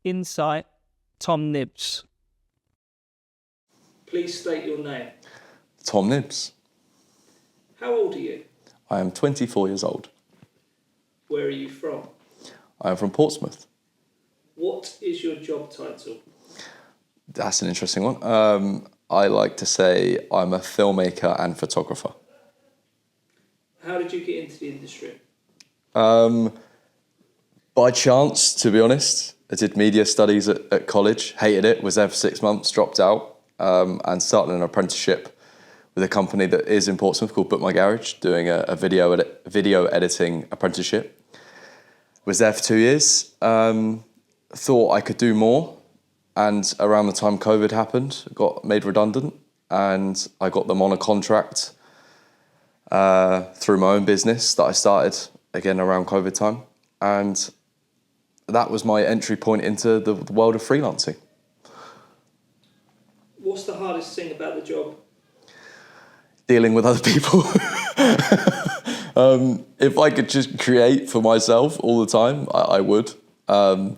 Insight, Tom Knibbs. Please state your name. Tom Knibbs. How old are you? I am 24 years old. Where are you from? I am from Portsmouth. What is your job title? That's an interesting one. I like to say I'm a filmmaker and photographer. How did you get into the industry? By chance, to be honest. I did media studies at college, hated it, was there for 6 months, dropped out, and started an apprenticeship with a company that is in Portsmouth called Book My Garage, doing a video editing apprenticeship. Was there for 2 years, thought I could do more, and around the time COVID happened, got made redundant, and I got them on a contract through my own business that I started again around COVID time, and that was my entry point into the world of freelancing. What's the hardest thing about the job? Dealing with other people. If I could just create for myself all the time, I would. Don't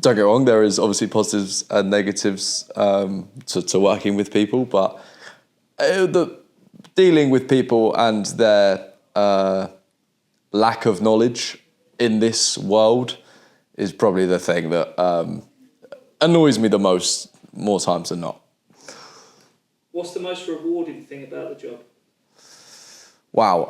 get me wrong, there is obviously positives and negatives to working with people, but dealing with people and their lack of knowledge in this world is probably the thing that annoys me the most, more times than not. What's the most rewarding thing about the job? Wow.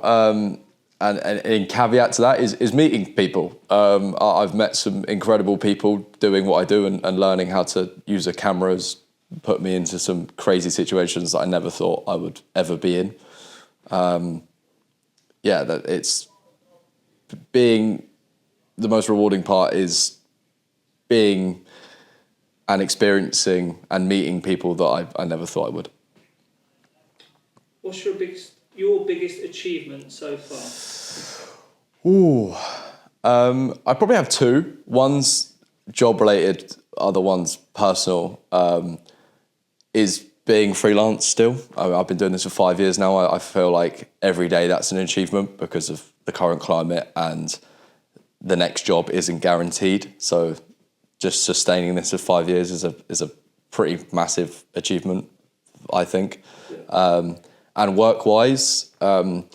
And in caveat to that is meeting people. I've met some incredible people doing what I do and learning how to use a camera has put me into some crazy situations that I never thought I would ever be in. That it's being the most rewarding part is being and experiencing and meeting people that I never thought I would. What's your biggest achievement so far? I probably have two. One's job related, other one's personal. Is being freelance still. I've been doing this for 5 years now. I feel like every day that's an achievement because of the current climate, and the next job isn't guaranteed. So just sustaining this for 5 years is a pretty massive achievement, I think. Yeah. And work-wise, I've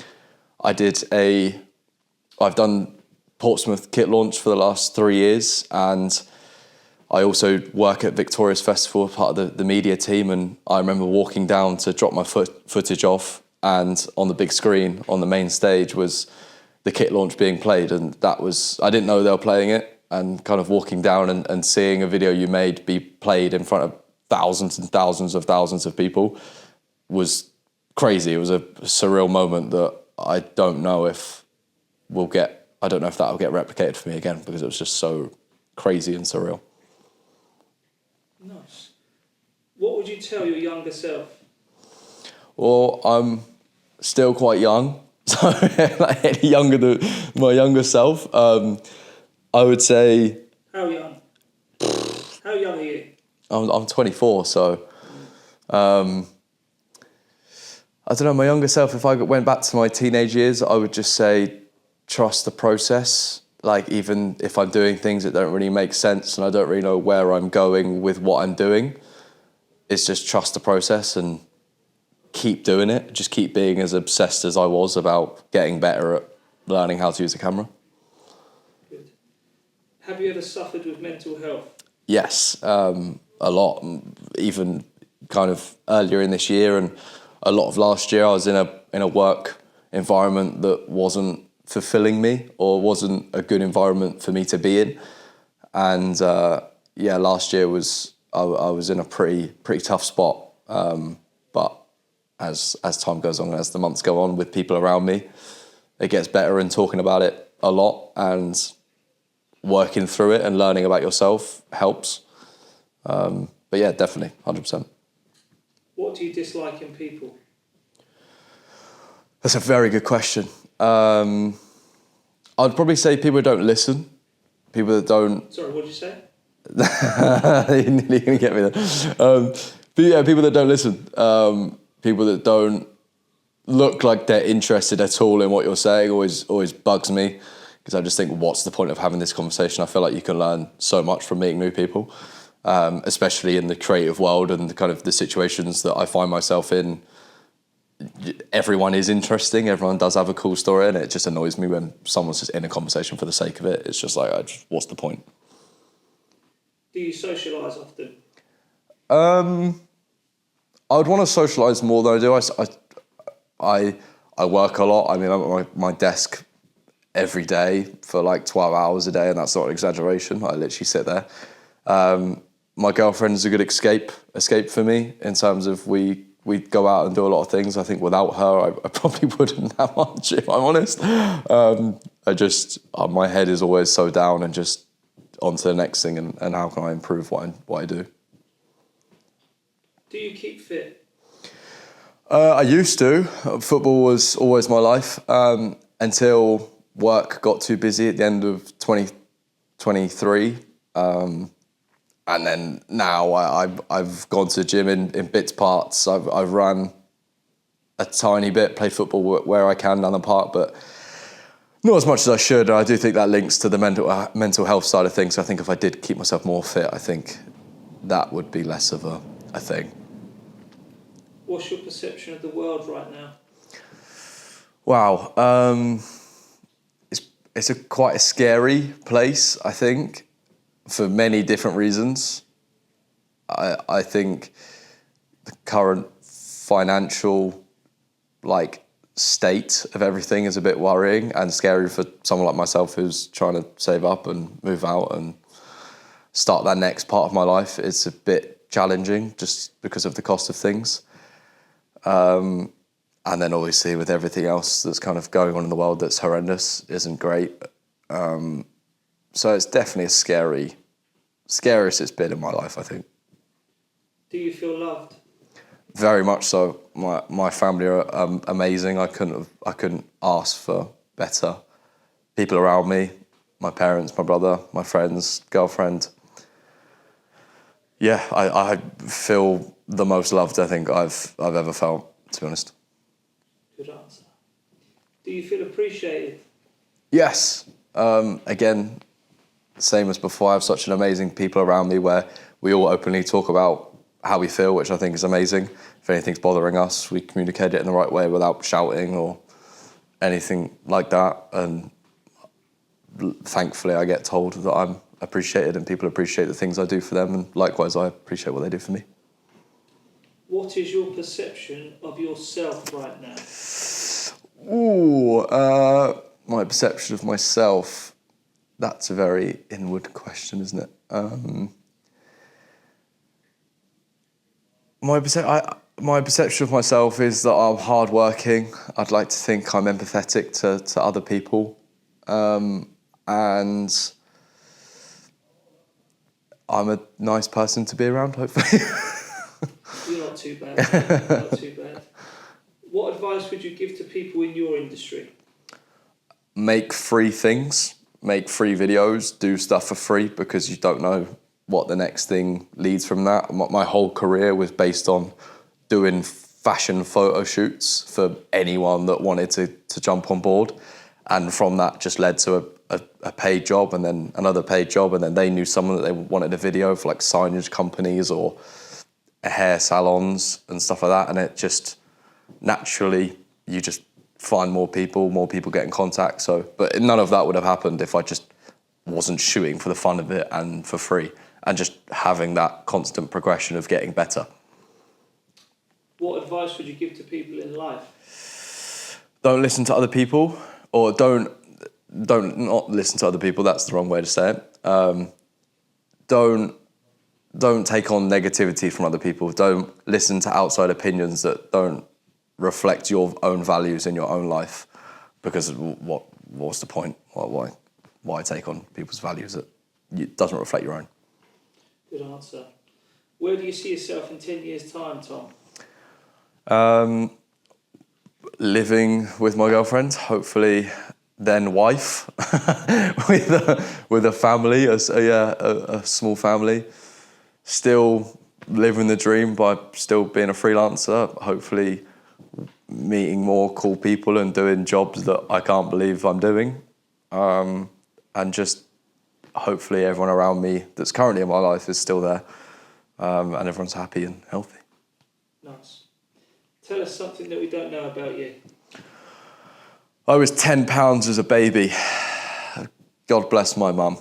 done Portsmouth kit launch for the last 3 years, and I also work at Victoria's Festival, part of the media team, and I remember walking down to drop my footage off, and on the big screen on the main stage was the kit launch being played, and I didn't know they were playing it, and kind of walking down and seeing a video you made be played in front of thousands and thousands of people was crazy. It was a surreal moment that I don't know if that'll get replicated for me again, because it was just so crazy and surreal. Nice. What would you tell your younger self? Well, I'm still quite young, so like any younger than my younger self. I would say. How young? How young are you? I'm 24, so. I don't know, my younger self, if I went back to my teenage years, I would just say, trust the process. Like, even if I'm doing things that don't really make sense and I don't really know where I'm going with what I'm doing, it's just trust the process and keep doing it. Just keep being as obsessed as I was about getting better at learning how to use a camera. Good. Have you ever suffered with mental health? Yes, a lot. Even kind of earlier in this year and a lot of last year, I was in a work environment that wasn't fulfilling me or wasn't a good environment for me to be in. And last year I was in a pretty tough spot. But as time goes on, as the months go on with people around me, it gets better, and talking about it a lot and working through it and learning about yourself helps. But yeah, definitely, 100%. What do you dislike in people? That's a very good question. I'd probably say people who don't listen, people that don't... Sorry, what did you say? You're nearly going to get me there. But yeah, people that don't listen, people that don't look like they're interested at all in what you're saying always bugs me. because I just think, what's the point of having this conversation? I feel like you can learn so much from meeting new people, especially in the creative world and the kind of the situations that I find myself in. Everyone is interesting, everyone does have a cool story, and it just annoys me when someone's just in a conversation for the sake of it. It's just like, what's the point? Do you socialise often? I would want to socialise more than I do. I work a lot. I mean, I'm at my desk every day for like 12 hours a day, and that's not an exaggeration. I literally sit there. My girlfriend is a good escape for me in terms of we go out and do a lot of things. I think without her, I probably wouldn't that much, if I'm honest. My head is always so down and just on to the next thing and how can I improve what I do. Do you keep fit? I used to. Football was always my life until work got too busy at the end of 2023. And then now I've gone to the gym in bits parts. I've run a tiny bit, played football where I can down the park, but not as much as I should. I do think that links to the mental health side of things. I think if I did keep myself more fit, I think that would be less of a thing. What's your perception of the world right now? Wow. It's quite a scary place, I think, for many different reasons. I think the current financial state of everything is a bit worrying and scary for someone like myself who's trying to save up and move out and start that next part of my life. It's a bit challenging just because of the cost of things. And then obviously with everything else that's kind of going on in the world that's horrendous, isn't great. So it's definitely scariest it's been in my life, I think. Do you feel loved? Very much so. My family are amazing. I couldn't ask for better people around me. My parents, my brother, my friends, girlfriend. Yeah, I feel the most loved I think I've ever felt, to be honest. Good answer. Do you feel appreciated? Yes. Again, same as before, I have such an amazing people around me where we all openly talk about how we feel, which I think is amazing. If anything's bothering us, we communicate it in the right way without shouting or anything like that. And thankfully I get told that I'm appreciated and people appreciate the things I do for them, and likewise I appreciate what they do for me. What is your perception of yourself right now? My perception of myself, that's a very inward question, isn't it? My perception of myself is that I'm hardworking. I'd like to think I'm empathetic to other people. And I'm a nice person to be around, hopefully. You're not too bad. You're not too bad. What advice would you give to people in your industry? Make free things, make free videos, do stuff for free, because you don't know what the next thing leads from that. My whole career was based on doing fashion photo shoots for anyone that wanted to jump on board. And from that just led to a paid job and then another paid job. And then they knew someone that they wanted a video for, like signage companies or hair salons and stuff like that. And it just naturally, you just find more people get in contact. So, but none of that would have happened if I just wasn't shooting for the fun of it and for free and just having that constant progression of getting better. What advice would you give to people in life? Don't listen to other people, or don't not listen to other people. That's the wrong way to say it. Don't take on negativity from other people. Don't listen to outside opinions that don't reflect your own values in your own life, because what's the point? Why take on people's values that doesn't reflect your own? Good answer. Where do you see yourself in 10 years' time, Tom? Living with my girlfriend, hopefully then wife, with a family, a small family. Still living the dream by still being a freelancer, hopefully meeting more cool people and doing jobs that I can't believe I'm doing. and just hopefully everyone around me that's currently in my life is still there, and everyone's happy and healthy. Nice. Tell us something that we don't know about you. I was 10 pounds as a baby. God bless my mum.